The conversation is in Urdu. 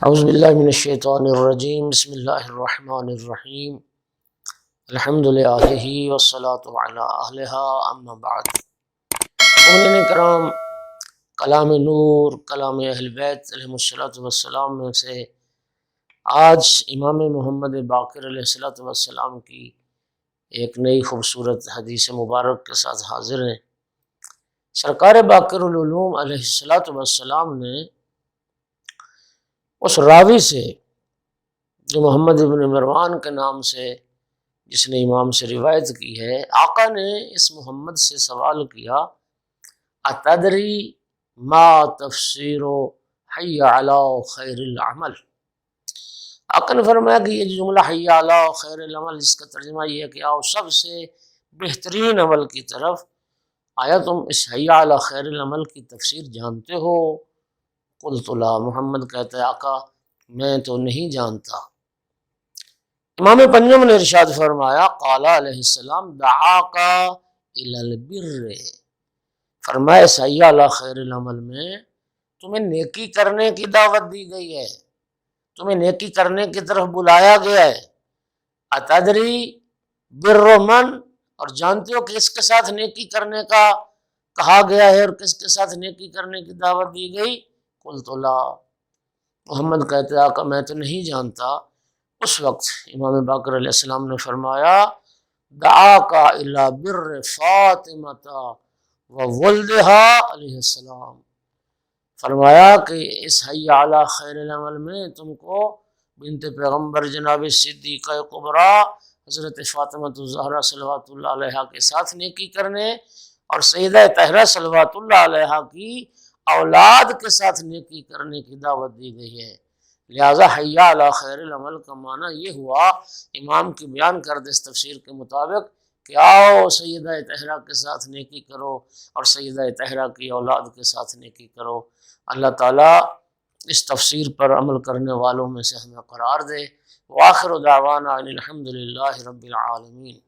اعوذ باللہ من الشیطان الرجیم بسم اللہ الرحمن الرحیم الحمد للہ والصلاة علی اہلہا اما بعد۔ مومنین کرام، کلام نور، کلام اہل بیت علیہ السلام میں سے آج امام محمد باقر علیہ السلام کی ایک نئی خوبصورت حدیث مبارک کے ساتھ حاضر ہیں۔ سرکار باقر العلوم علیہ السلام نے اس راوی سے جو محمد ابن مروان کے نام سے جس نے امام سے روایت کی ہے، آقا نے اس محمد سے سوال کیا اتدری ما تفسیر حی علی خیر العمل۔ آقا نے فرمایا کہ یہ جملہ حی علی خیر العمل، اس کا ترجمہ یہ ہے کہ آؤ سب سے بہترین عمل کی طرف، آیا تم اس حی علی خیر العمل کی تفسیر جانتے ہو؟ قلت لا، محمد کہتا ہے آقا میں تو نہیں جانتا۔ امام پنجم نے ارشاد فرمایا قال علیہ السلام دعاک الی البر، فرمایا اس حی علی خیر العمل میں تمہیں نیکی کرنے کی دعوت دی گئی ہے، تمہیں نیکی کرنے کی طرف بلایا گیا ہے۔ اتدری بر من، اور جانتے ہو کہ اس کے ساتھ نیکی کرنے کا کہا گیا ہے اور کس کے ساتھ نیکی کرنے کی دعوت دی گئی؟ قلت لا، محمد کہتے ہیں آقا میں تو نہیں جانتا۔ اس وقت امام باقر علیہ السلام نے فرمایا دعاک الی بر فاطمۃ و ولدہا علیہ السلام، فرمایا کہ اس حی علی خیر العمل میں تم کو بنت پیغمبر جناب صدیقہ کبریٰ حضرت فاطمۃ الزہرا صلوات اللہ علیہا کے ساتھ نیکی کرنے اور سیدہ طاہرہ صلوات اللہ علیہا کی اولاد کے ساتھ نیکی کرنے کی دعوت دی گئی ہے۔ لہذا حی علی خیر العمل کا معنی یہ ہوا امام کی بیان کردہ اس تفسیر کے مطابق کہ آؤ سیدہ طاہرہ کے ساتھ نیکی کرو اور سیدہ طاہرہ کی اولاد کے ساتھ نیکی کرو۔ اللہ تعالیٰ اس تفسیر پر عمل کرنے والوں میں سے ہمیں قرار دے۔ وآخر دعوانا ان الحمد للہ رب العالمین۔